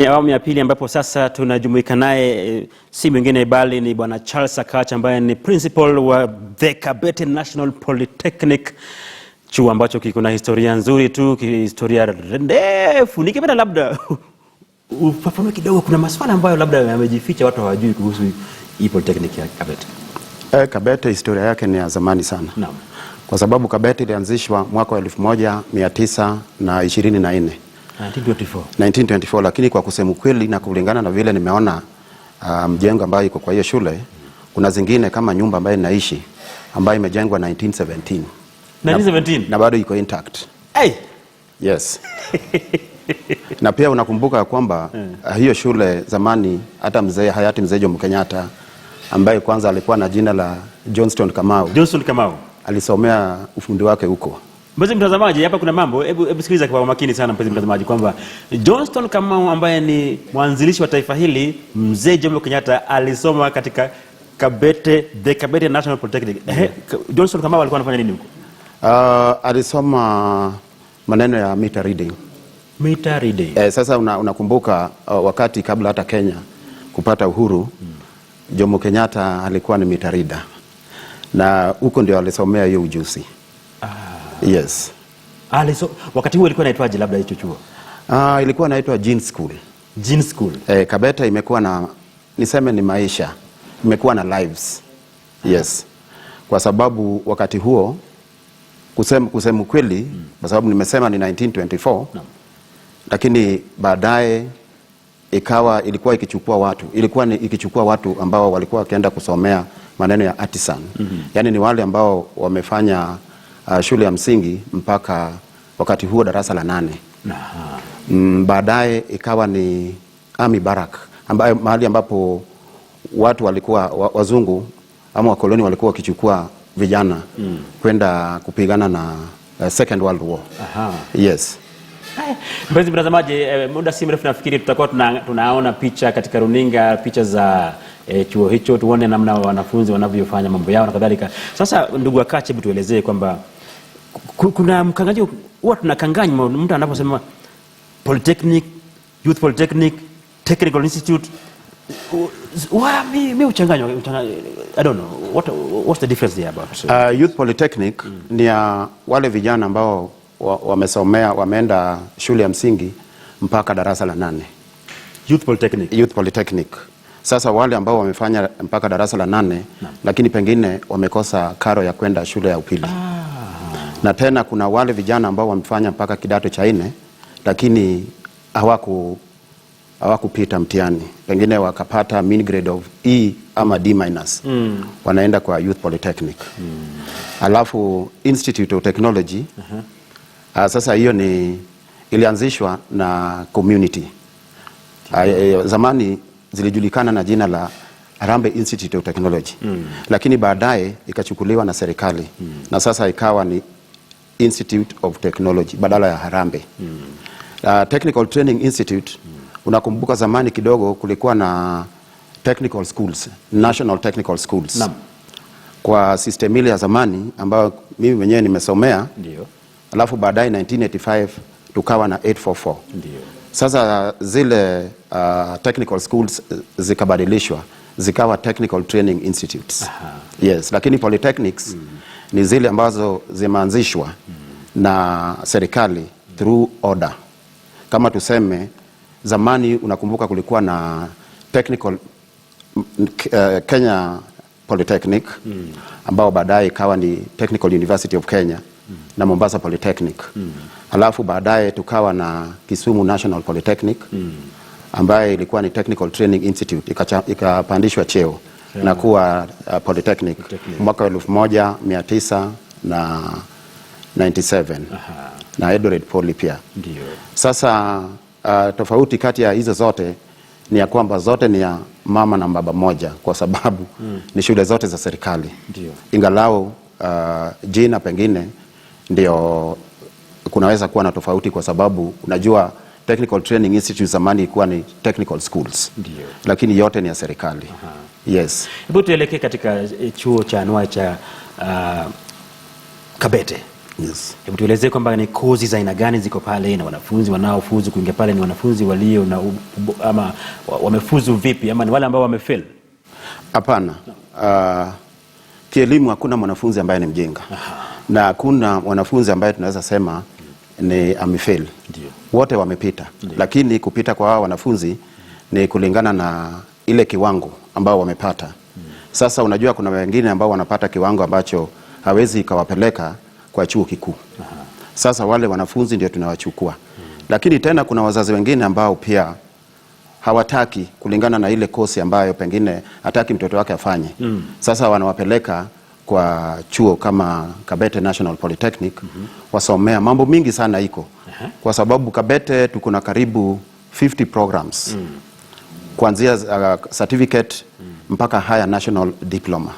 Awamu ya pili ambapo sasa tunajumuika naye si mwingine bali ni Bwana Charles Akacha ambaye ni principal wa The Kabete National Polytechnic, chuo ambacho kiko na historia nzuri tu, historia ndefu. Nikipenda labda ufafanue kidogo, kuna maswala ambayo labda yamejificha watu hawajui kuhusu hii polytechnic ya Kabete. Kabete historia yake ni ya zamani sana. Naam. Kwa sababu Kabete ilianzishwa mwaka wa 1924. 1924, lakini kwa kusema kweli na kulingana na vile nimeona mjengo ambayo iko kwa hiyo shule, kuna zingine kama nyumba ambayo ninaishi ambayo imejengwa 1917. 1917 na bado iko intact. Hey. Yes. Na pia unakumbuka kwamba hiyo shule zamani hata hayati mzee Jomo Kenyatta ambaye kwanza alikuwa na jina la Johnston Kamau. Johnston Kamau alisomea ufundi wake huko. Mpenzi mtazamaji, hapa kuna mambo, hebu sikiliza kwa makini sana mpenzi mtazamaji, kwamba Johnston Kamau ambaye ni mwanzilishi wa taifa hili, mzee Jomo Kenyatta alisoma katika Kabete, The Kabete National Polytechnic. Johnston Kamau alikuwa anafanya nini huko? Alisoma maneno ya meter reading. Meter reading. Sasa unakumbuka wakati kabla hata Kenya kupata uhuru, Jomo Kenyatta alikuwa ni meter reader. Na huko ndio alisomea hiyo ujuzi. Yes. Wakati huo ilikuwa inaitwaje labda hicho chuo? Ilikuwa inaitwa Jean School. Jean School. Kabete imekuwa na, niseme ni maisha, imekuwa na lives. Yes. Kwa sababu wakati huo kusema kweli, kwa sababu nimesema ni 1924. No. Lakini baadaye ilikuwa ikichukua watu ambao walikuwa wakienda kusomea maneno ya artisan. Yaani ni wale ambao wamefanya shule ya msingi mpaka wakati huo darasa la 8. Baadaye ikawa ni army barrack, ambayo mahali ambapo watu walikuwa wazungu ama wakoloni walikuwa wakichukua vijana kwenda kupigana na Second World War. Yes. Mpenzi mtazamaji, muda si mrefu nafikiri tutakuwa tunaona picha katika runinga, picha za chuo hicho, tuone namna wanafunzi wanavyofanya mambo yao na kadhalika. Sasa ndugu Akacha, hebu tuelezee kwamba kuna mkanganyo, huwa tunakanganywa mtu anaposema Polytechnic, Youth Polytechnic, Technical Institute. Mimi uchanganywa, I don't know what's the difference there about Youth Polytechnic. Ni wale vijana ambao wameenda shule ya msingi mpaka darasa la 8. Youth Polytechnic. Sasa wale ambao wamefanya mpaka darasa la 8 lakini pengine wamekosa karo ya kwenda shule ya upili. Na tena kuna wale vijana ambao wamefanya mpaka kidato cha 4 lakini hawakupita mtihani, pengine wakapata mean grade of E ama D-. Wanaenda kwa Youth Polytechnic. Alafu Institute of Technology. Sasa hiyo ilianzishwa na community. Zamani zilijulikana na jina la Harambee Institute of Technology. Lakini baadaye ikachukuliwa na serikali. Na sasa ikawa ni Institute of Technology badala ya Harambee. Technical Training Institute, unakumbuka zamani kidogo kulikuwa na technical schools, National Technical Schools. Kwa system ile ya zamani ambayo mimi mwenyewe nimesomea. Ndio. Alafu baadaye 1985 tukawa na 844. Ndio. Sasa zile technical schools zikabadilishwa zikawa Technical Training Institutes. Yes, lakini polytechnics ni zile ambazo zimeanzishwa na serikali through order. Kama tuseme zamani unakumbuka kulikuwa na Kenya Polytechnic ambao baadaye ikawa ni Technical University of Kenya na Mombasa Polytechnic. Halafu baadaye tukawa na Kisumu National Polytechnic ambaye ilikuwa ni Technical Training Institute, ikapandishwa cheo na kuwa Polytechnic mwaka 1997. Na Eldoret Poly pia. Ndio. Sasa tofauti kati ya hizo zote ni ya kwamba zote ni ya mama na baba moja, kwa sababu ni shule zote za serikali. Ndio. Ingalao jina pengine ndio kunaweza kuwa na tofauti, kwa sababu unajua Technical Training Institute zamani ilikuwa ni technical schools. Ndio. Lakini yote ni ya serikali. Yes. Hebu tuelekee katika chuo cha anuai cha Kabete. Yes. Hebu tuelezee kwamba ni kozi za aina gani ziko pale na wanafunzi wanaofuzu kuingia pale ni wanafunzi walio na ama wamefuzu vipi ama ni wale ambao wamefail? Hapana. Kielimu hakuna mwanafunzi ambaye ni mjinga. Na hakuna mwanafunzi ambaye tunaweza sema ni amefail. Wote wamepita. Lakini kupita kwa hao wanafunzi ni kulingana na ile kiwango ambao wamepata. Sasa unajua kuna wengine ambao wanapata kiwango ambacho hawezi ikawapeleka kwa chuo kikuu. Sasa wale wanafunzi ndio tunawachukua. Lakini tena kuna wazazi wengine ambao pia hawataki kulingana na ile kosi ambayo pengine hataki mtoto wake afanye. Sasa wanawapeleka kwa chuo kama Kabete National Polytechnic wasomea mambo mingi sana iko. Kwa sababu Kabete tuko na karibu 50 programs. Kuanzia certificate mpaka higher national diploma.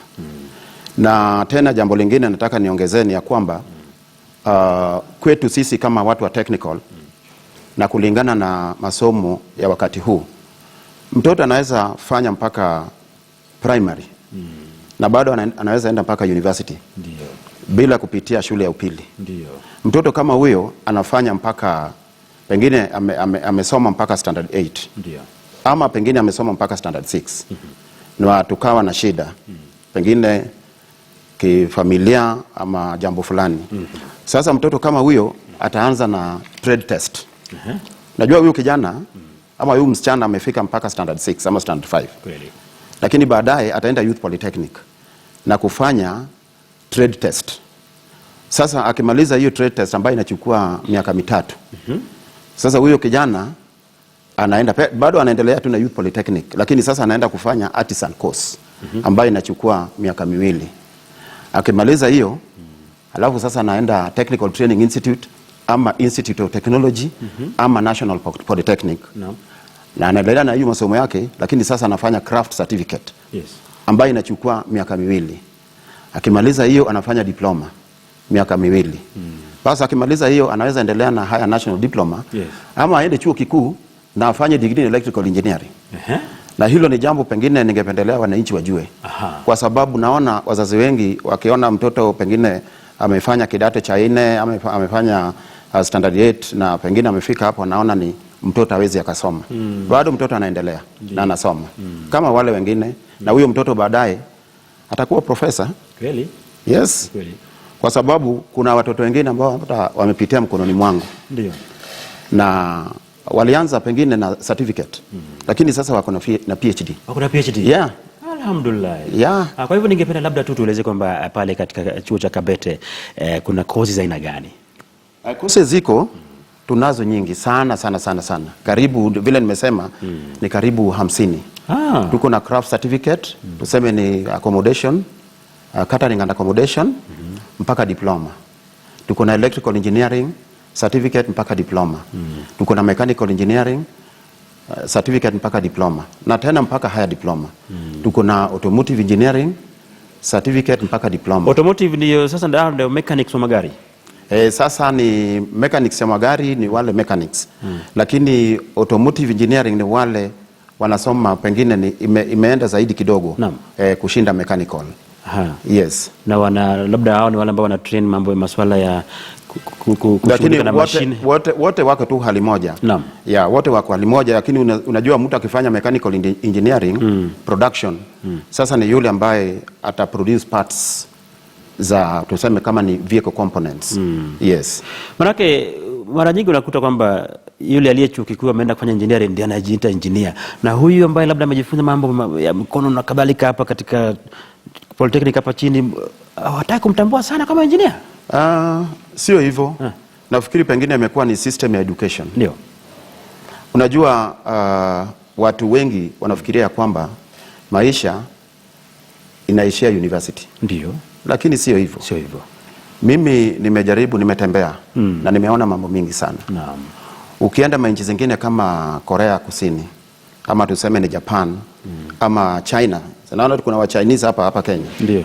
Na tena jambo lingine nataka niongezeni ya kwamba kwetu sisi kama watu wa technical na kulingana na masomo ya wakati huu mtoto anaweza fanya mpaka primary na bado anaweza enda mpaka university. Ndiyo. Bila kupitia shule ya upili. Ndiyo. Mtoto kama huyo anafanya mpaka pengine amesoma mpaka standard 8. Ndiyo. Ama pengine amesoma mpaka standard 6. Na tukawa na shida. Pengine kifamilia ama jambo fulani. Sasa mtoto kama huyo ataanza na trade test. Najua huyo kijana ama huyo msichana amefika mpaka standard 6 ama standard 5. Kweli. Lakini baadaye ataenda youth polytechnic na kufanya trade test. Sasa akimaliza hiyo trade test ambayo inachukua miaka 3. Sasa huyo kijana anaenda bado anaendelea tu na youth polytechnic, lakini sasa anaenda kufanya artisan course ambayo inachukua miaka 2. Akimaliza hiyo alafu sasa anaenda technical training institute ama institute of technology ama national polytechnic. Na anaendelea na hiyo masomo yake, lakini sasa anafanya craft certificate. Yes. Ambayo inachukua miaka 2. Akimaliza hiyo anafanya diploma miaka 2. Sasa akimaliza hiyo anaweza endelea na higher national diploma. Yes. Ama aende chuo kikuu na afanye degree in electrical engineering. Na hilo ni jambo pengine ningependelea wananchi wajue. Kwa sababu naona wazazi wengi wakiona mtoto pengine amefanya kidato cha 4 amefanya standard 8 na pengine amefika hapo, naona ni mtoto hawezi akasoma. Bado mtoto anaendelea na anasoma kama wale wengine, na huyo mtoto baadaye atakuwa profesa. Kweli? Yes. Kweli. Kwa sababu kuna watoto wengine ambao wamepitia mkononi mwangu. Ndio. Na walianza pengine na certificate. Lakini sasa wako na PhD. Wako na PhD? Yeah. Alhamdulillah. Yeah. Kwa hivyo ningependa labda tu tueleze kwamba pale katika chuo cha Kabete kuna kozi za aina gani? Kozi ziko tunazo nyingi sana. Karibu vile nimesema ni karibu 50. Tuko na craft certificate, tuseme ni accommodation, catering and accommodation mpaka diploma. Tuko na electrical engineering certificate mpaka diploma. Tuko na mechanical engineering certificate mpaka diploma. Na tena mpaka higher diploma. Tuko na automotive engineering certificate mpaka diploma. Automotive ndio sasa ndio mechanics wa magari. Sasa ni mechanics ya magari ni wale mechanics. Lakini automotive engineering ni wale wanasoma pengine ni imeenda zaidi kidogo kushinda mechanical. Yes. Na labda hao ni wale ambao wana train mambo ya masuala ya kushughulika na mashine. Wote wako tu hali moja. Wote wako hali moja, lakini unajua mtu akifanya mechanical engineering production, sasa ni yule ambaye ata produce parts za tuseme kama ni vehicle components. Yes. Manake mara nyingi unakuta kwamba yule aliye chuo kikuu ameenda kufanya engineering ndiye anajiita engineer, na huyu ambaye labda amejifunza mambo ya mkono na kadhalika hapa katika polytechnic hapa chini hawataka kumtambua sana kama engineer. Sio hivyo. Nafikiri pengine imekuwa ni system ya education. Ndio. Unajua watu wengi wanafikiria kwamba maisha inaishia university. Ndio. Lakini sio hivyo. Sio hivyo. Mimi nimejaribu, nimetembea na nimeona mambo mingi sana. Naam. Ukienda manchi zingine kama Korea Kusini ama tuseme ni Japan ama China. Naona kuna wa Chinese hapa Kenya. Ndio.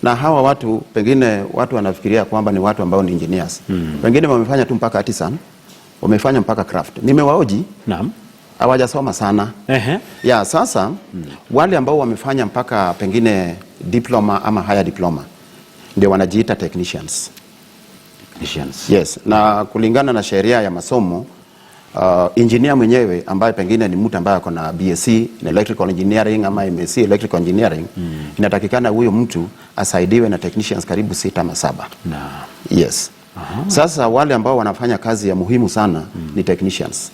Na hawa watu pengine watu wanafikiria kwamba ni watu ambao ni engineers. Pengine wamefanya tu mpaka artisan, wamefanya mpaka craft. Nimewaoji. Naam. Hawajasoma sana. Sasa wale ambao wamefanya mpaka pengine diploma ama higher diploma ndio wanajiita technicians. technicians. Yes, na kulingana na sheria ya masomo engineer mwenyewe ambaye pengine ni mtu ambaye ako na BSc in electrical engineering ama MSc electrical engineering, inatakikana huyo mtu asaidiwe na technicians karibu 6 ama 7. Yes. Sasa wale ambao wanafanya kazi ya muhimu sana ni technicians.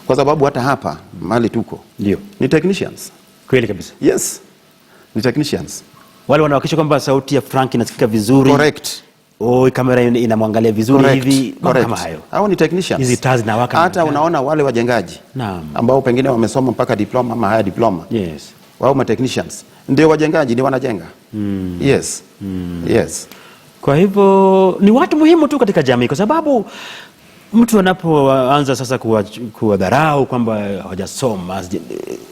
Kwa sababu hata hapa mahali tuko ndio ni technicians. Kweli kabisa. Yes. Ni technicians. Wale wanahakikisha kwamba sauti ya Frank inasikika vizuri. Correct. Kamera inamwangalia vizuri. Correct. Hivi kama hayo. Hao ni technicians. Hizi taa zinawaka. Hata unaona wale wajengaji. Naam. Ambao pengine wamesoma mpaka diploma ama higher diploma. Yes. Wao ma technicians ndio wajengaji, ndio wanajenga. Yes. Yes. Kwa hivyo ni watu muhimu tu katika jamii, kwa sababu mtu anapoanza sasa kuwadharau kwamba hawajasoma,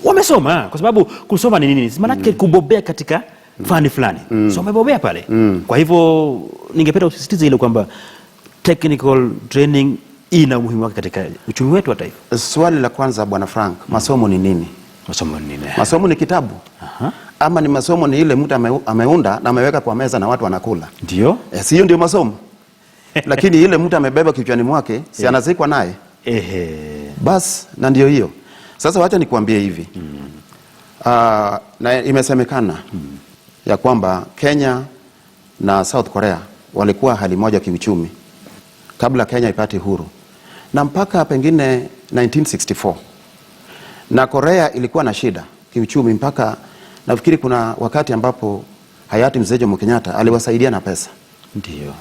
wamesoma. Kwa sababu kusoma ni nini? Maana yake kubobea katika fani fulani. So umebobea pale. Kwa hivyo ningependa usisitize ile kwamba technical training ina umuhimu wake katika uchumi wetu wa taifa. Swali la kwanza Bwana Frank, masomo ni nini? Masomo ni nini? Masomo ni kitabu. Ama ni masomo ni ile mtu ameunda na ameweka kwa meza na watu wanakula. Ndio? Sio ndio masomo. Lakini ile mtu amebeba kichwani mwake, si anazikwa naye. Bas, na ndio hiyo. Sasa wacha nikuambie hivi. Na imesemekana ya kwamba Kenya na South Korea walikuwa hali moja kiuchumi kabla Kenya ipate huru, na mpaka pengine 1964. Na Korea ilikuwa na shida kiuchumi mpaka nafikiri kuna wakati ambapo hayati Mzee Jomo Kenyatta aliwasaidia na pesa. Ndio.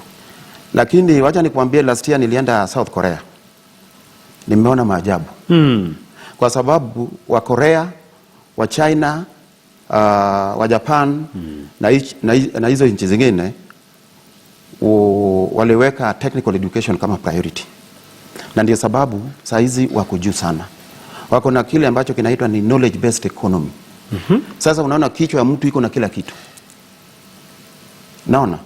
Lakini wacha nikuambie, last year nilienda South Korea. Nimeona maajabu. Kwa sababu wa Korea, wa China, wa Japan na hizo nchi zingine waliweka technical education kama priority. Na ndio sababu saa hizi wako juu sana. Wako na kile ambacho kinaitwa ni knowledge based economy. Sasa unaona kichwa ya mtu iko na kila kitu. Naona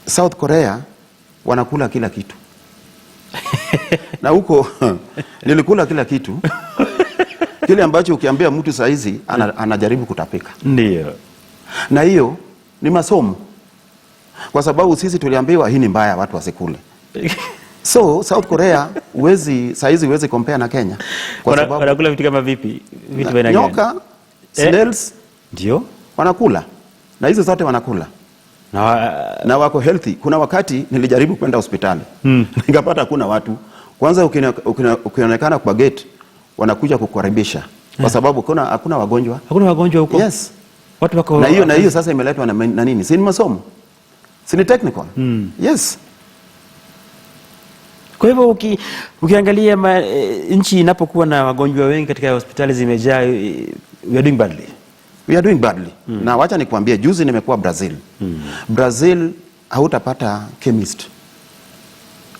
South Korea wanakula kila kitu. Na huko nilikula kila kitu. Kile ambacho ukiambia mtu saa hizi anajaribu kutapika. Ndio. Na hiyo ni masomo. Kwa sababu sisi tuliambiwa hii ni mbaya watu wasikule. So South Korea saa hizi huwezi compare na Kenya. Kwa sababu wanakula vitu kama vipi? Vitu vya aina gani? Nyoka, snails, ndio wanakula. Na hizo zote wanakula. Na wako healthy. Kuna wakati nilijaribu kwenda hospitali. Nikapata hakuna watu. Kwanza ukionekana kwa gate wanakuja kukukaribisha. Kwa sababu hakuna wagonjwa. Hakuna wagonjwa huko? Yes. Watu wako na hiyo sasa imeletwa na nini? Si ni masomo. Si ni technical. Yes. Kwa hivyo ukiangalia nchi inapokuwa na wagonjwa wengi katika hospitali zimejaa, we are doing badly. We are doing badly. Na wacha nikwambie, juzi nimekuwa Brazil. Brazil hautapata chemist.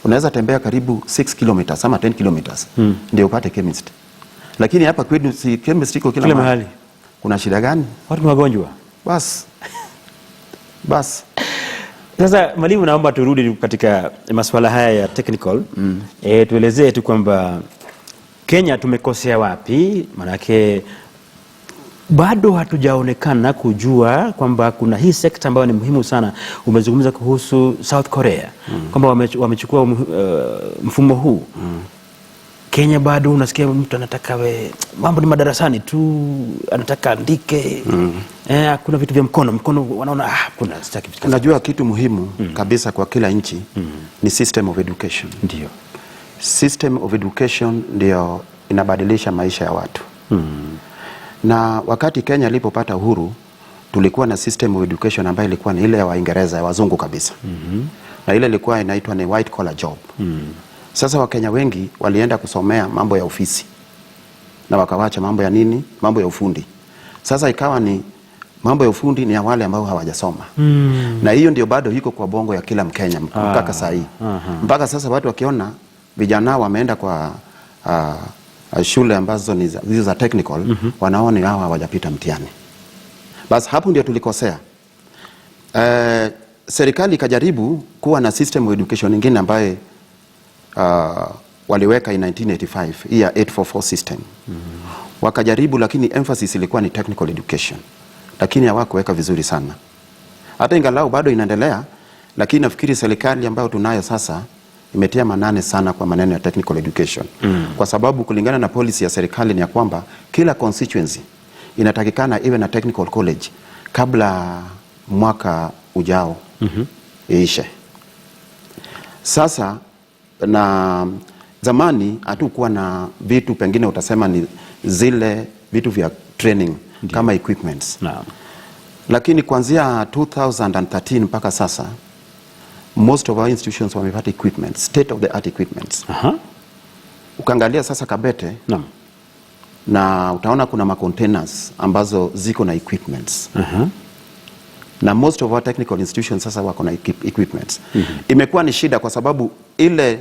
Unaweza tembea karibu 6 kilometers ama 10 kilometers ndio upate chemist. Lakini hapa kwetu si chemist iko kila mahali. Kuna shida gani? Watu ni wagonjwa. Bas. Sasa mwalimu, naomba turudi katika masuala haya ya technical. Tuelezee tu kwamba Kenya tumekosea wapi? Manake bado hatujaonekana kujua kwamba kuna hii sekta ambayo ni muhimu sana. Umezungumza kuhusu South Korea kwamba wamechukua mfumo huu. Kenya bado unasikia mtu anataka mambo ni madarasani tu, anataka andike. Kuna vitu vya mkono wanaona kuna sitaki. Unajua kitu muhimu kabisa kwa kila nchi ni system of education. Ndio. System of education ndio inabadilisha maisha ya watu. Na wakati Kenya ilipopata uhuru, tulikuwa na system of education ambayo ilikuwa ni ile ya Waingereza, ya wazungu kabisa. Na ile ilikuwa inaitwa ni white collar job. Sasa Wakenya wengi walienda kusomea mambo ya ofisi. Na wakawacha mambo ya nini? Mambo ya ufundi. Sasa ikawa ni mambo ya ufundi ni ya wale ambao hawajasoma. Na hiyo ndio bado iko kwa bongo ya kila Mkenya mpaka saa hii. Mpaka sasa watu wakiona vijana wameenda kwa shule ambazo ni hizo za technical, wanaona hao hawajapita mtihani. Basi hapo ndio tulikosea. Serikali ikajaribu kuwa na system of education nyingine ambaye waliweka in 1985, hii ya 844 system. Wakajaribu, lakini emphasis ilikuwa ni technical education. Lakini hawakuweka vizuri sana. Hata ingalau bado inaendelea, Lakini nafikiri serikali ambayo tunayo sasa imetia manane sana kwa maneno ya technical education. Kwa sababu kulingana na policy ya serikali ni ya kwamba kila constituency inatakikana iwe na technical college kabla mwaka ujao iishe. Sasa na zamani hatukuwa na vitu, pengine utasema ni zile vitu vya training kama equipments. Lakini kuanzia 2013 mpaka sasa most of our institutions wamepata equipments, state of the art equipments. Ukaangalia sasa Kabete na utaona kuna macontainers ambazo ziko na equipments. Na most of our technical institutions sasa wako na equipments. Imekuwa ni shida kwa sababu ile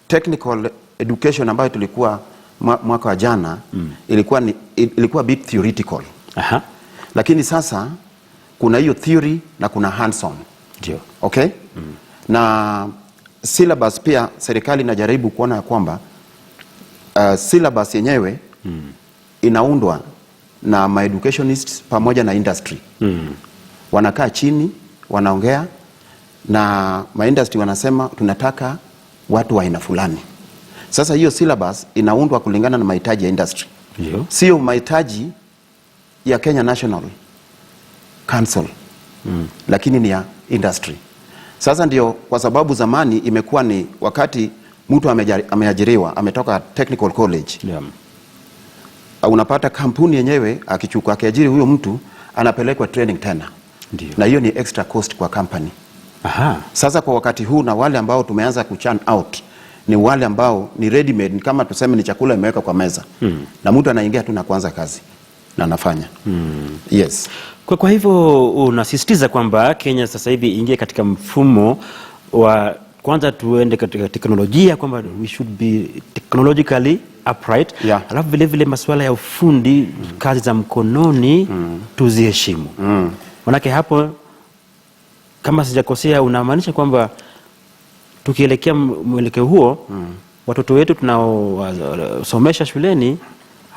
technical education ambayo tulikuwa mwaka wa jana ilikuwa bit theoretical. Lakini sasa kuna hiyo theory na kuna hands on. Ndio. Okay? Na syllabus pia serikali inajaribu kuona kwamba syllabus yenyewe inaundwa na ma educationists pamoja na industry. Wanakaa chini, wanaongea na ma industry wanasema tunataka watu wa aina fulani. Sasa hiyo syllabus inaundwa kulingana na mahitaji ya industry. Sio mahitaji ya Kenya National Council. Lakini ni ya industry. Sasa ndio kwa sababu zamani imekuwa ni wakati mtu ameajiriwa, ametoka technical college. Unapata kampuni yenyewe akiajiri huyo mtu anapelekwa training tena. Na hiyo ni extra cost kwa company. Sasa kwa wakati huu na wale ambao tumeanza kuchurn out ni wale ambao ni ready made, ni kama tuseme ni chakula imeweka kwa meza. Na mtu anaingia tu na kuanza kazi na anafanya. Yes. Kwa hivyo unasisitiza kwamba Kenya sasa hivi ingie katika mfumo wa kwanza tuende katika teknolojia, kwamba we should be technologically upright. Alafu vile vile masuala ya ufundi, kazi za mkononi tuziheshimu. Manake hapo kama sijakosea unamaanisha kwamba tukielekea mwelekeo huo watoto wetu tunaosomesha shuleni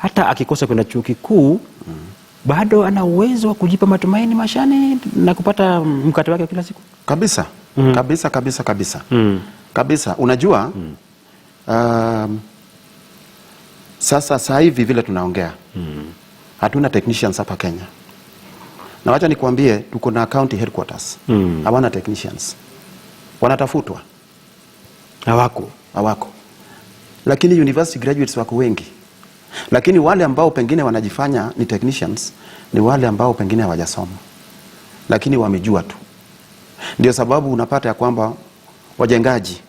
hata akikosa kwenda chuo kikuu bado ana uwezo wa kujipa matumaini mashani na kupata mkate wake kila siku. Kabisa. Kabisa. Unajua sasa hivi vile tunaongea hatuna technicians hapa Kenya. Na wacha nikwambie tuko na county headquarters. Hawana technicians. Wanatafutwa. Hawako. Lakini university graduates wako wengi. Lakini wale ambao pengine wanajifanya ni technicians ni wale ambao pengine hawajasoma. Lakini wamejua tu. Ndio sababu unapata ya kwamba wajengaji.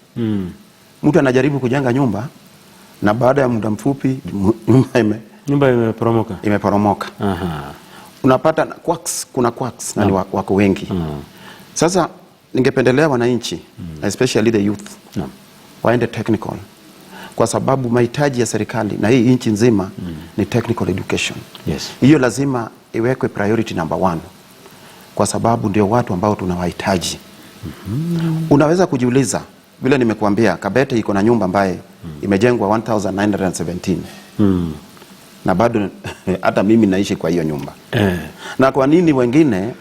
Mtu anajaribu kujenga nyumba na baada ya muda mfupi nyumba imeporomoka. Unapata kuna quacks na wako wengi. Sasa ningependelea wananchi especially the youth waende technical. Kwa sababu mahitaji ya serikali na hii nchi nzima ni technical education. Hiyo lazima iwekwe priority number 1. Kwa sababu ndio watu ambao tunawahitaji. Unaweza kujiuliza vile nimekuambia Kabete iko na nyumba ambaye imejengwa 1917. Na bado hata mimi naishi kwa hiyo nyumba. Na kwa nini wengine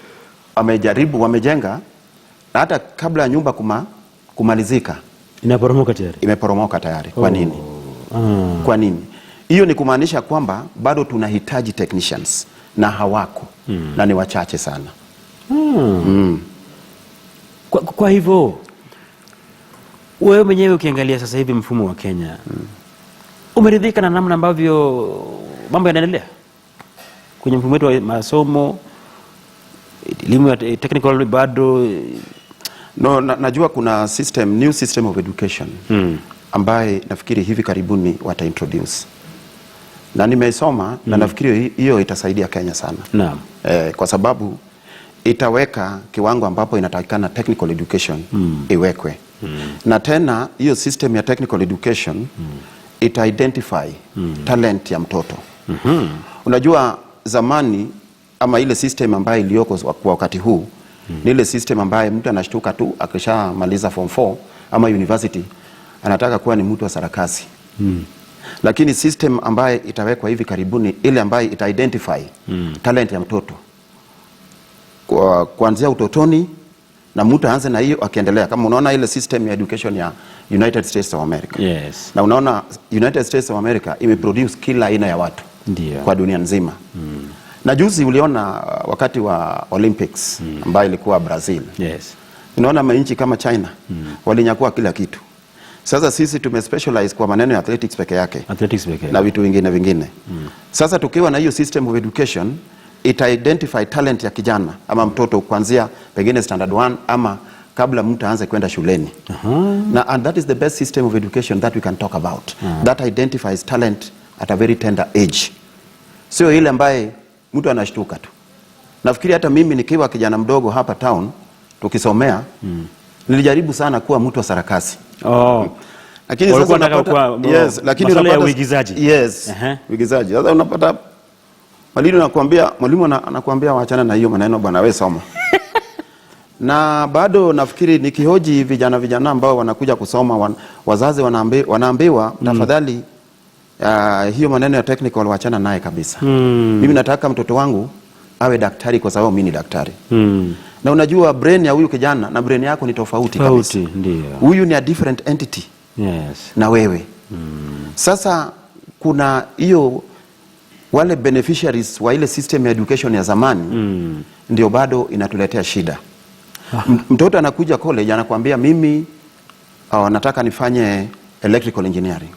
wamejenga na hata kabla ya nyumba kumalizika imeporomoka tayari. Kwa nini? Kwa nini? Hiyo ni kumaanisha kwamba bado tunahitaji technicians na hawako na ni wachache sana. Kwa hivyo wewe mwenyewe ukiangalia sasa hivi mfumo wa Kenya umeridhika na namna ambavyo mambo yanaendelea kwenye mfumo wetu wa masomo, elimu ya technical bado? Najua kuna new system of education ambaye nafikiri hivi karibuni wataintroduce. Na nimesoma na nafikiri hiyo itasaidia Kenya sana. Kwa sababu itaweka kiwango ambapo inatakikana technical education iwekwe. Na tena hiyo system ya technical education ita-identify talent ya mtoto. Unajua zamani ama ile system ambayo iliyoko kwa wakati huu ni ile system ambaye mtu anashtuka tu akishamaliza form 4 ama university anataka kuwa ni mtu wa sarakasi. Lakini system ambaye itawekwa hivi karibuni ile ambaye ita-identify talent ya mtoto kuanzia utotoni na mtu aanze na hiyo akiendelea. Kama unaona ile system ya education ya United States of America. Yes. Na unaona United States of America imeproduce kila aina ya watu. Ndiyo. Kwa dunia nzima. Na juzi uliona wakati wa Olympics ambayo ilikuwa Brazil. Yes. Unaona manchi kama China walinyakua kila kitu. Sasa sisi tumespecialize kwa maneno ya athletics peke yake. Athletics peke yake. Na vitu vingine. Sasa tukiwa na hiyo system of education, ita-identify talent ya kijana ama mtoto kuanzia pengine standard 1 ama kabla mtu aanze kwenda shuleni. And that is the best system of education that we can talk about. That identifies talent at a very tender age. Sio ile ambaye mtu anashtuka tu. Nafikiri hata mimi nikiwa kijana mdogo hapa town tukisomea nilijaribu sana kuwa mtu wa sarakasi. Lakini sasa unapata lakini unapata uigizaji. Yes. Uigizaji. Sasa unapata mwalimu anakuambia waachana na hiyo maneno bwana, wewe soma. Na bado nafikiri nikihoji vijana ambao wanakuja kusoma, wazazi wanaambiwa tafadhali hiyo maneno ya technical waachana naye kabisa. Mimi nataka mtoto wangu awe daktari kwa sababu mimi ni daktari. Na unajua brain ya huyu kijana na brain yako ni tofauti kabisa. Ndio. Huyu ni a different entity. Yes. Na wewe. Sasa kuna hiyo wale beneficiaries wa ile system ya education ya zamani ndio bado inatuletea shida. Mtoto anakuja college anakuambia mimi nataka nifanye electrical engineering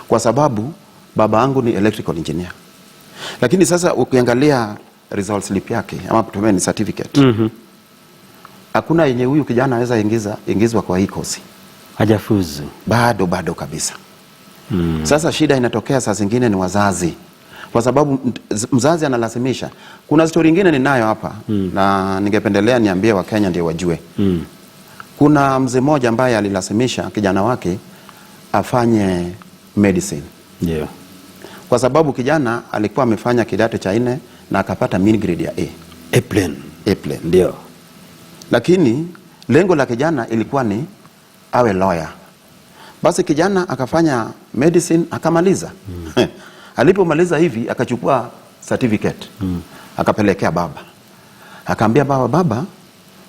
kwa sababu baba yangu ni electrical engineer. Lakini sasa ukiangalia result slip yake ama tuseme ni certificate. Hakuna yenye huyu kijana anaweza ingizwa kwa hii kosi. Hajafuzu. Bado kabisa. Sasa shida inatokea saa zingine ni wazazi. Kwa sababu mzazi analazimisha. Kuna story nyingine ninayo hapa na ningependelea niambie wa Kenya ndio wajue. Kuna mzee mmoja ambaye alilazimisha kijana wake afanye medicine. Ndio. Kwa sababu kijana alikuwa amefanya kidato cha 4 na akapata mean grade ya A. A+. Ndio. Lakini lengo la kijana ilikuwa ni awe lawyer. Basi kijana akafanya medicine akamaliza. Alipomaliza hivi akachukua certificate. Akapelekea baba. Akaambia baba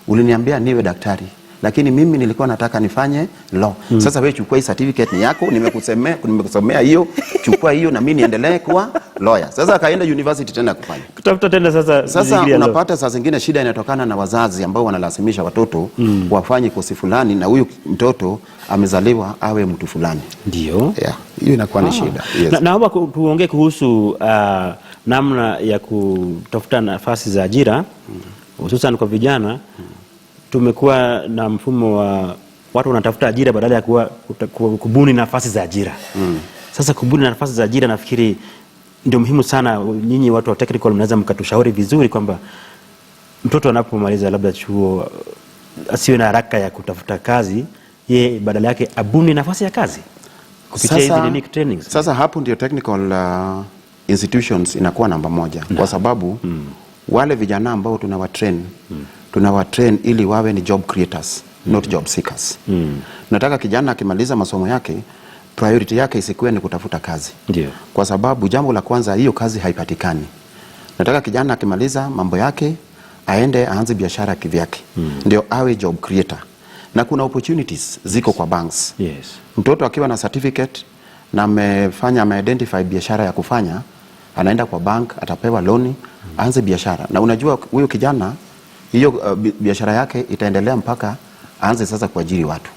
uliniambia niwe daktari, lakini mimi nilikuwa nataka nifanye law. Sasa wewe chukua hii certificate ni yako, nimekusomea hiyo, chukua hiyo na mimi niendelee kuwa lawyer. Sasa akaenda university tena kufanya. Kutafuta tena sasa unapata saa zingine shida inatokana na wazazi ambao wanalazimisha watoto wafanye kosi fulani na huyu mtoto amezaliwa awe mtu fulani. Ndio. Hiyo inakuwa ni shida. Yes. Naomba tuongee kuhusu namna ya kutafuta nafasi za ajira hususan kwa vijana. Tumekuwa na mfumo wa watu wanatafuta ajira badala ya kubuni nafasi za ajira. Sasa kubuni nafasi za ajira nafikiri ndio muhimu sana. Nyinyi watu wa technical mnaweza mkatushauri vizuri kwamba mtoto anapomaliza labda chuo asiwe na haraka ya kutafuta kazi, ye badala yake abuni nafasi ya kazi kupitia hizi unique trainings. Sasa hapo ndio technical institutions inakuwa namba moja. Kwa sababu wale vijana ambao tunawatrain ili wawe ni job creators, not job seekers. Nataka kijana akimaliza masomo yake priority yake isikuwe ni kutafuta kazi. Ndio. Kwa sababu jambo la kwanza hiyo kazi haipatikani. Nataka kijana akimaliza mambo yake aende aanze biashara kivyake. Ndio awe job creator. Na kuna opportunities ziko kwa banks. Yes. Mtoto akiwa na certificate na ameidentify biashara ya kufanya, anaenda kwa bank, atapewa loan, aanze biashara. Na unajua huyo kijana hiyo biashara yake itaendelea mpaka aanze sasa kuajiri watu.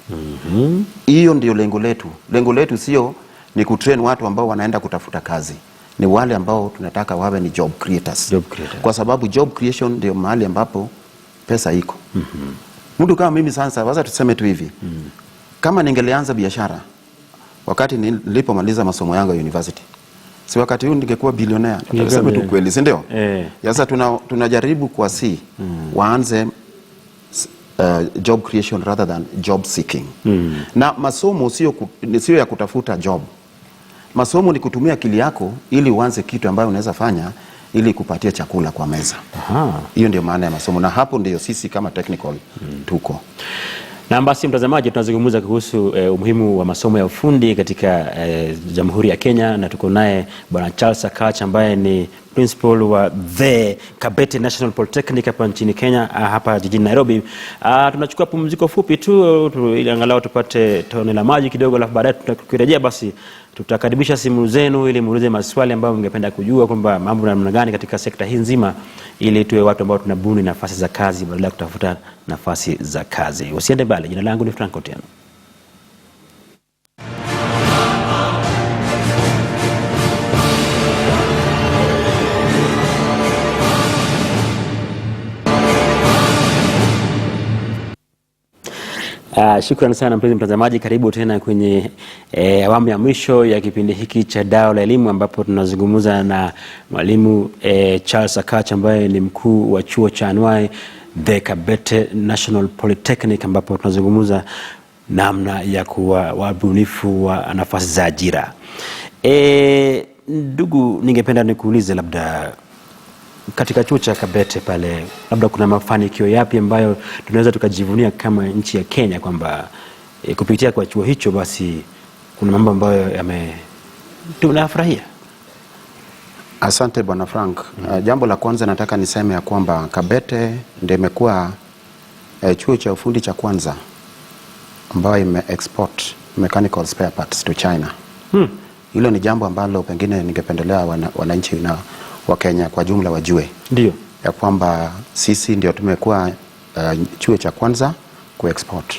Hiyo ndio lengo letu. Lengo letu sio ni kutrain watu ambao wanaenda kutafuta kazi. Ni wale ambao tunataka wawe ni job creators. Kwa sababu job creation ndio mahali ambapo pesa iko. Mtu kama mimi sasa, wacha tuseme tu hivi. Kama ningelianza biashara wakati nilipomaliza masomo yangu ya university, si wakati huu ningekuwa bilionea. Tuseme tu kweli, si ndio? Sasa tunajaribu kwa waanze job creation rather than job seeking. Na masomo sio ya kutafuta job. Masomo ni kutumia akili yako ili uanze kitu ambayo unaweza fanya ili kupatia chakula kwa meza. Hiyo ndio maana ya masomo, na hapo ndio sisi kama technical tuko. Na basi mtazamaji, tunazungumza kuhusu umuhimu wa masomo ya ufundi katika Jamhuri ya Kenya, na tuko naye Bwana Charles Sakach ambaye ni principal wa The Kabete National Polytechnic hapa nchini Kenya, hapa jijini Nairobi. Tunachukua pumziko fupi tu ili angalau tupate tone la maji kidogo, alafu baadaye tukirejea basi tutakaribisha simu zenu ili muulize maswali ambayo mngependa kujua kwamba mambo namna gani katika sekta hii nzima, ili tuwe watu ambao tunabuni nafasi za kazi badala ya kutafuta nafasi za kazi. Usiende mbali. Jina langu ni Frank Otieno. Shukrani sana mpenzi mtazamaji, karibu tena kwenye awamu ya mwisho ya kipindi hiki cha Dao la Elimu, ambapo tunazungumza na mwalimu Charles Sakach ambaye ni mkuu wa chuo cha anuai The Kabete National Polytechnic, ambapo tunazungumza namna ya kuwa wabunifu wa nafasi za ajira. Ndugu, ningependa nikuulize, labda katika chuo cha Kabete pale, labda kuna mafanikio yapi ambayo tunaweza tukajivunia kama nchi ya Kenya kwamba kupitia kwa chuo hicho basi kuna mambo ambayo tunafurahia? Asante Bwana Frank. Jambo la kwanza nataka niseme ya kwamba Kabete ndio imekuwa chuo cha ufundi cha kwanza ambayo ime-export mechanical spare parts to China. Hilo ni jambo ambalo pengine ningependelea wananchi na wa Kenya kwa jumla wajue. Ndio. Ya kwamba sisi ndio tumekuwa chuo cha kwanza ku-export.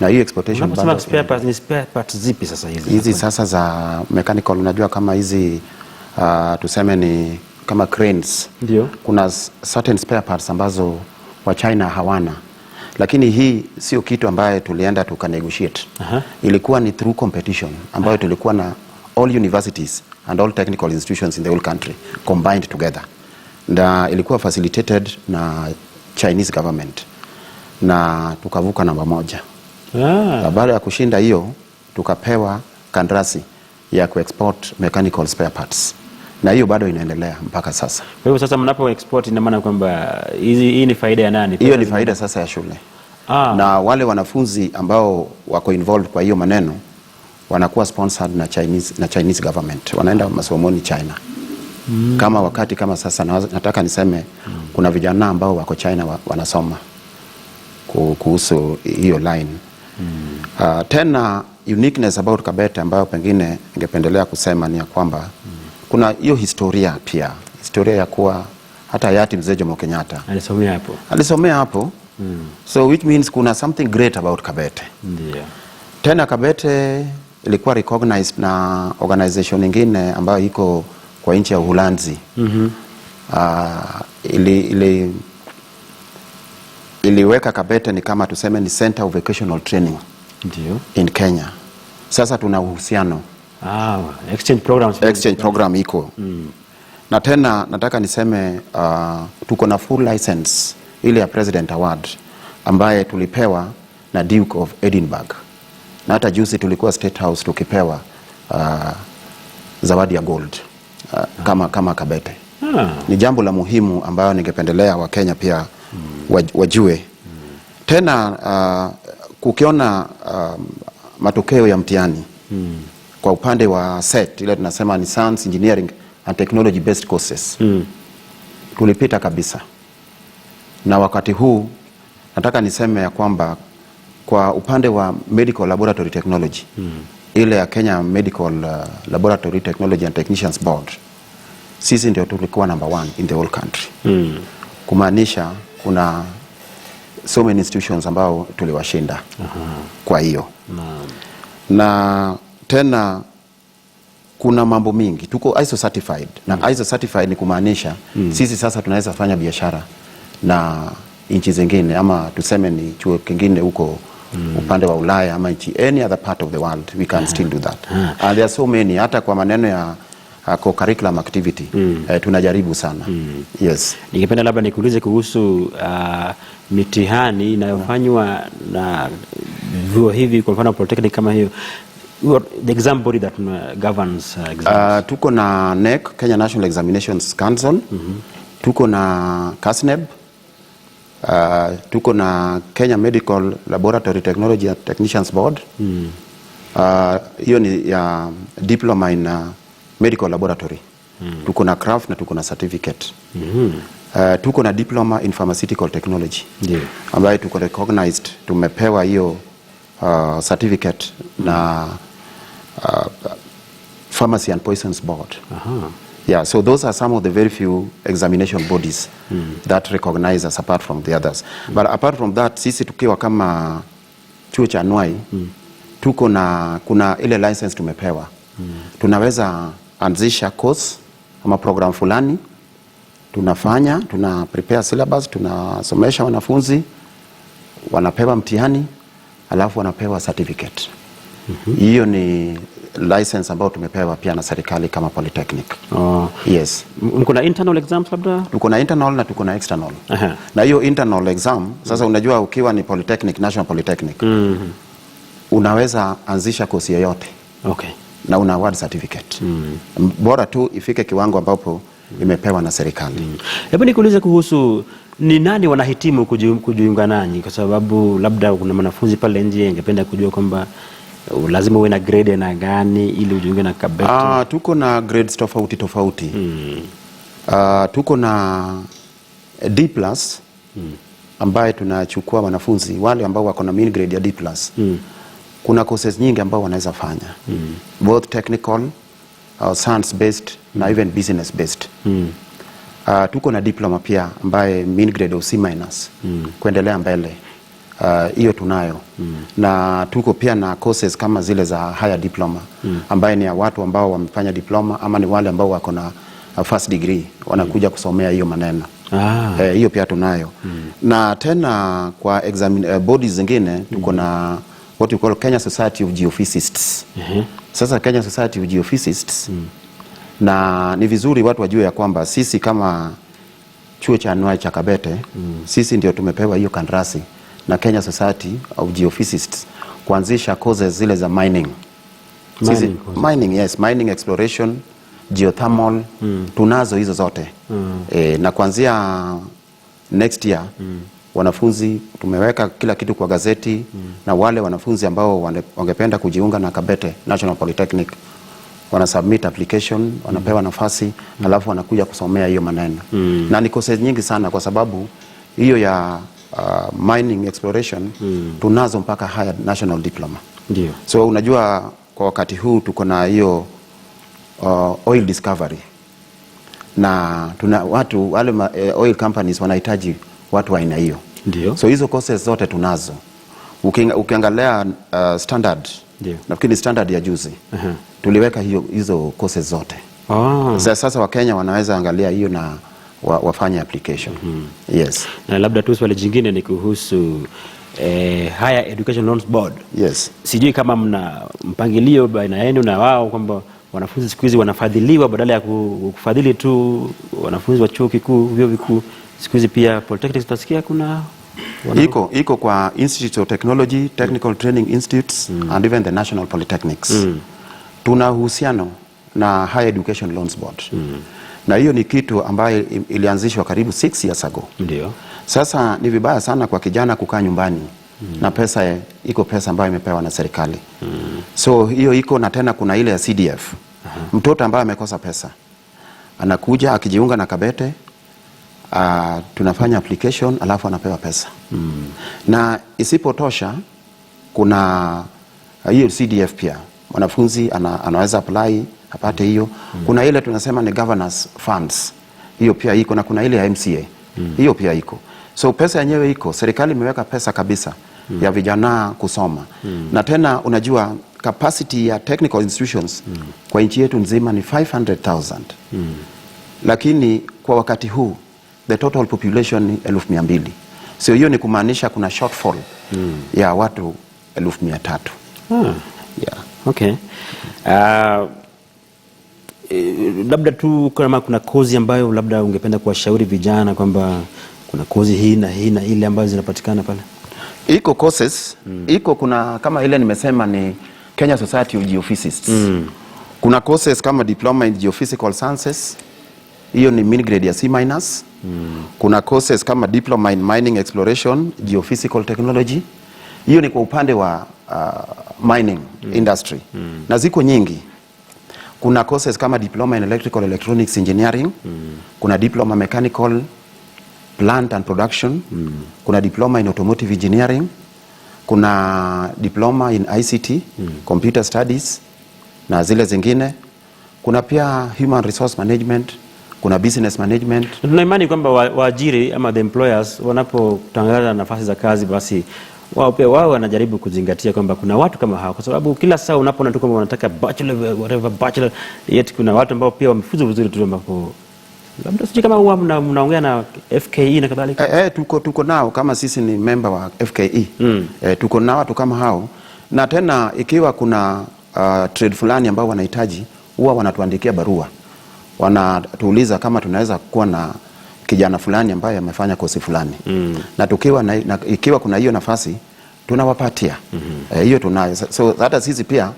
Na hii exportation bado spare parts, ni spare parts zipi sasa hizi? Hizi sasa za mechanical, unajua kama hizi tuseme ni kama cranes. Ndio. Kuna certain spare parts ambazo wa China hawana. Lakini hii sio kitu ambaye tulienda tukanegotiate. Ilikuwa ni through competition ambayo tulikuwa na all universities and all technical institutions in the whole country combined together. Na ilikuwa facilitated na Chinese government. Na tukavuka namba 1. Na baada ya kushinda hiyo tukapewa kandarasi ya ku-export mechanical spare parts. Na hiyo bado inaendelea mpaka sasa. Kwa hivyo sasa mnapo export ina maana kwamba hii ni faida ya nani? Hiyo ni faida sasa ya shule. Na wale wanafunzi ambao wako involved kwa hiyo maneno wanakuwa sponsored na Chinese government. Wanaenda masomoni China. Kama wakati kama sasa nataka niseme kuna vijana ambao wako China wanasoma kuhusu hiyo line. Tena uniqueness about Kabete ambayo pengine ningependelea kusema ni ya kwamba kuna hiyo historia pia. Historia ya kuwa hata hayati Mzee Jomo Kenyatta alisomea hapo. So which means kuna something great about Kabete. Ndio. Tena Kabete ilikuwa recognized na organization nyingine ambayo iko kwa nchi ya Uholanzi. Iliweka Kabete ni kama tuseme ni center of vocational training. Ndio. In Kenya. Sasa tuna uhusiano. Exchange program iko. Na tena nataka niseme tuko na full license ile ya President Award ambaye tulipewa na Duke of Edinburgh. Na hata juzi tulikuwa State House tukipewa zawadi ya gold kama Kabete. Ni jambo la muhimu ambayo ningependelea wa Kenya pia wajue. Tena kukiona matokeo ya mtihani kwa upande wa SET, ile tunasema ni Science, Engineering and Technology Based Courses. Tulipita kabisa. Na wakati huu nataka niseme ya kwamba kwa upande wa Medical Laboratory Technology, ile ya Kenya Medical Laboratory Technology and Technicians Board, sisi ndio tulikuwa number 1 in the whole country. Kumaanisha kuna so many institutions ambao tuliwashinda. Kwa hiyo. Na tena kuna mambo mingi. Tuko ISO certified. Na ISO certified ni kumaanisha sisi sasa tunaweza fanya biashara na nchi zingine, ama tuseme ni chuo kingine huko upande wa Ulaya ama any other part of the world, we can still do that. And there are so many, hata kwa maneno ya co-curriculum activity tunajaribu sana. Yes. Ningependa labda nikuulize kuhusu mitihani inayofanywa na vyuo hivi, kwa mfano Polytechnic kama hiyo. The exam body that governs exams. Tuko na NEC, Kenya National Examinations Council. Tuko na KASNEB. Tuko na Kenya Medical Laboratory Technology and Technicians Board. Hiyo ni ya diploma in medical laboratory. Tuko na craft na tuko na certificate. Tuko na diploma in pharmaceutical technology. Ambayo tuko recognized, tumepewa hiyo certificate na Pharmacy and Poisons Board. Yeah, so those are some of the very few examination bodies that recognize us apart from the others. But apart from that, sisi tukiwa kama chuo cha anuai, tuko na kuna ile license tumepewa. Tunaweza anzisha course ama program fulani, tuna prepare syllabus, tunasomesha wanafunzi, wanapewa mtihani, alafu wanapewa certificate. Hiyo ni license ambayo tumepewa pia na serikali kama polytechnic. Yes. Mko na internal exams labda? Tuko na internal na tuko na external. Na hiyo internal exam, sasa unajua ukiwa ni polytechnic, national polytechnic, unaweza anzisha kosi yoyote. Na una award certificate. Bora tu ifike kiwango ambapo imepewa na serikali. Hebu nikuulize kuhusu ni nani wanahitimu kujiunga nanyi, kwa sababu labda kuna mwanafunzi pale nje angependa kujua kwamba lazima uwe na grade na gani ili ujiunge na Kabete. Tuko na grades tofauti. Tuko na D+ ambaye tunachukua wanafunzi wale ambao wako na mean grade ya D+. Kuna courses nyingi ambao wanaweza fanya. Both technical, science based na even business based. Tuko na diploma pia ambaye mean grade of C-, kuendelea mbele. Hiyo tunayo. Na tuko pia na courses kama zile za higher diploma ambaye ni ya watu ambao wamefanya diploma ama ni wale ambao wako na first degree wanakuja kusomea hiyo maneno. Hiyo pia tunayo. Na tena kwa bodies zingine tuko na what you call Kenya Society of Geophysicists. Sasa Kenya Society of Geophysicists, na ni vizuri watu wajue ya kwamba sisi kama chuo cha anuai cha Kabete, sisi ndio tumepewa hiyo kandarasi na Kenya Society of Geophysicists kuanzisha courses zile za mining. Mining, yes, mining exploration, geothermal, tunazo hizo zote. Na kuanzia next year, wanafunzi tumeweka kila kitu kwa gazeti, na wale wanafunzi ambao wangependa kujiunga na Kabete National Polytechnic wana submit application, wanapewa nafasi, alafu wanakuja kusomea hiyo maneno. Na ni courses nyingi sana kwa sababu hiyo ya mining exploration tunazo mpaka higher national diploma. So unajua kwa wakati huu tuko na hiyo oil discovery, na tuna watu wale oil companies wanahitaji watu wa aina hiyo. So hizo courses zote tunazo. Ukiangalia standard, nafikiri standard ya juzi, tuliweka hizo courses zote. Sasa Wakenya wanaweza angalia hiyo na wafanye application. Yes. Na labda tu swali jingine ni kuhusu Higher Education Loans Board. Yes. Sijui kama mna mpangilio baina yenu na wao kwamba wanafunzi siku hizi wanafadhiliwa badala ya kufadhili tu wanafunzi wa chuo kikuu, vyuo vikuu. Siku hizi pia polytechnics tutasikia kuna iko kwa Institute of Technology, Technical Training Institutes and even the National Polytechnics. Tuna uhusiano na Higher Education Loans Board. Na hiyo ni kitu ambayo ilianzishwa karibu 6 years ago. Sasa ni vibaya sana kwa kijana kukaa nyumbani na pesa pesa ambayo imepewa na serikali. So hiyo iko, na tena kuna ile ya CDF. Mtoto ambaye amekosa pesa anakuja akijiunga na Kabete, tunafanya application alafu anapewa pesa. Na isipotosha kuna hiyo CDF pia. Mwanafunzi anaweza apply apate hiyo. Kuna ile tunasema ni governance funds. Hiyo pia iko, na kuna ile ya MCA. Hiyo pia iko. So pesa yenyewe iko. Serikali imeweka pesa kabisa ya vijana kusoma. Na tena unajua capacity ya technical institutions kwa nchi yetu nzima ni 500,000. Lakini kwa wakati huu the total population ni 200,000. So hiyo ni kumaanisha kuna shortfall ya watu 300,000. Labda tu kama kuna kozi ambayo labda ungependa kuwashauri vijana kwamba kuna kozi hii na ile ambazo zinapatikana pale. Iko courses, kuna kama ile nimesema ni Kenya Society of Geophysicists. Kuna courses kama diploma in geophysical sciences, hiyo ni mini grade ya C-. Kuna courses kama diploma in mining exploration, geophysical technology. Hiyo ni kwa upande wa mining industry. Na ziko nyingi. Kuna courses kama diploma in electrical electronics engineering. Kuna diploma mechanical plant and production. Kuna diploma in automotive engineering. Kuna diploma in ICT, computer studies na zile zingine. Kuna pia human resource management, kuna business management. Tuna imani kwamba waajiri ama the employers wanapotangaza nafasi za kazi basi wao pia wao wanajaribu kuzingatia kwamba kuna watu kama hao, kwa sababu kila saa unapoona tu kwamba wanataka bachelor whatever bachelor, yet kuna watu ambao pia wamefuzu vizuri tu ambapo labda sijui kama huwa mnaongea na FKE na kadhalika. Tuko nao kama sisi ni member wa FKE. Tuko nao watu kama hao, na tena ikiwa kuna trade fulani ambao wanahitaji huwa wanatuandikia barua, wanatuuliza kama tunaweza kuwa na kijana fulani ambaye amefanya kosi fulani. Na tukiwa ikiwa kuna hiyo nafasi tunawapatia. Hiyo tunayo. So hata sisi pia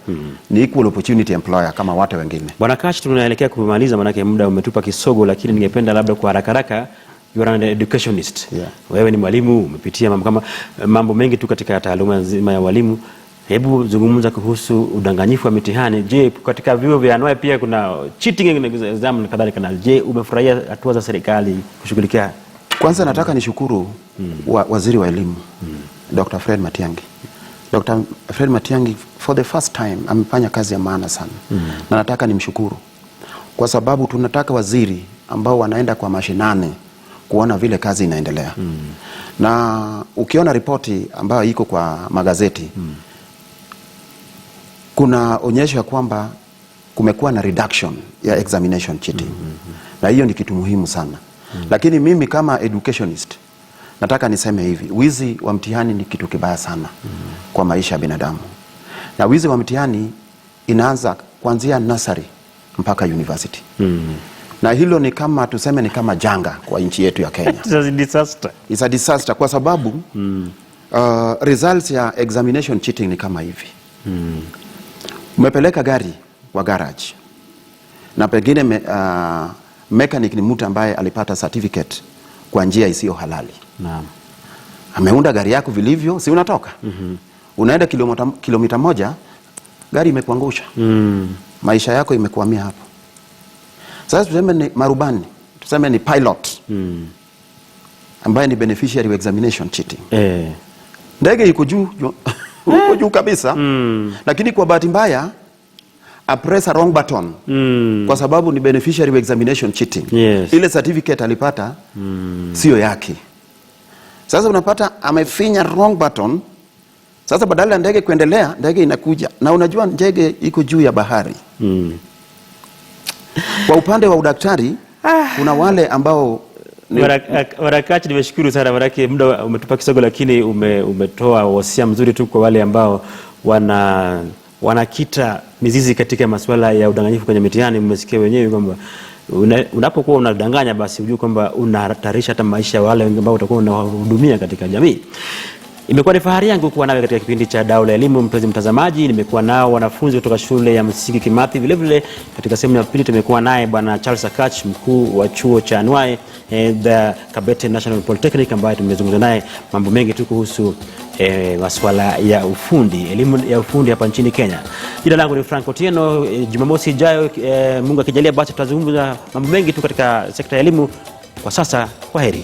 ni equal opportunity employer kama watu wengine. Bwana Kash, tunaelekea kumaliza manake muda umetupa kisogo, lakini ningependa labda kwa haraka you are an educationist. Wewe ni mwalimu, umepitia mambo mengi tu katika taaluma nzima ya walimu. Hebu zungumza kuhusu udanganyifu wa mitihani. Je, katika vyuo vya anuai pia kuna cheating exam na kadhalika, na je umefurahia hatua za serikali kushughulikia? Kwanza nataka nishukuru waziri wa elimu Dr. Fred Matiang'i. Dr. Fred Matiang'i for the first time amefanya kazi ya maana sana. Na nataka nimshukuru kwa sababu tunataka waziri ambao wanaenda kwa mashinani kuona vile kazi inaendelea. Na ukiona ripoti ambayo iko kwa magazeti kuna onyesho ya kwamba kumekuwa na reduction ya examination cheating. Na hiyo ni kitu muhimu sana. Lakini mimi kama educationist nataka niseme hivi, wizi wa mtihani ni kitu kibaya sana kwa maisha ya binadamu. Na wizi wa mtihani inaanza kuanzia nursery mpaka university. Na hilo ni kama tuseme ni kama janga kwa nchi yetu ya Kenya. It's a disaster. It's a disaster kwa sababu results ya examination cheating ni kama hivi. Umepeleka gari wa garage na pengine mechanic ni mtu ambaye alipata certificate kwa njia isiyo halali. Naam. Ameunda gari yako vilivyo, si unatoka? Unaenda kilomita 1, gari imekuangusha. Maisha yako imekwamia hapo. Sasa tuseme ni marubani, tuseme ni pilot. Ambaye ni beneficiary of examination cheating. Ndege iko juu, uko juu kabisa. Lakini kwa bahati mbaya press a wrong button. Kwa sababu ni beneficiary of examination cheating. Ile certificate alipata sio yake. Sasa unapata amefinya wrong button. Sasa badala ya ndege kuendelea, ndege inakuja. Na unajua ndege iko juu ya bahari. Kwa upande wa udaktari kuna wale ambao Warakachi, nimeshukuru sana manake muda umetupa kisogo, lakini umetoa wasia mzuri tu kwa wale ambao wanakita mizizi katika masuala ya udanganyifu kwenye mitihani. Mmesikia wenyewe kwamba unapokuwa unadanganya basi ujue kwamba unahatarisha hata maisha ya wale ambao utakuwa unawahudumia katika jamii. Imekuwa ni fahari yangu kuwa nawe katika kipindi cha Dau la Elimu, mpenzi mtazamaji. Nimekuwa nao wanafunzi kutoka shule ya msingi Kimathi. Vile vile katika sehemu ya pili tumekuwa naye Bwana Charles Akach, mkuu wa chuo cha anuai the Kabete National Polytechnic, ambaye tumezungumza naye mambo mengi tu kuhusu masuala ya ufundi, elimu ya ufundi hapa nchini Kenya. Jina langu ni Frank Otieno. Jumamosi ijayo Mungu akijalia basi tutazungumza mambo mengi tu katika sekta ya elimu. Kwa sasa kwaheri.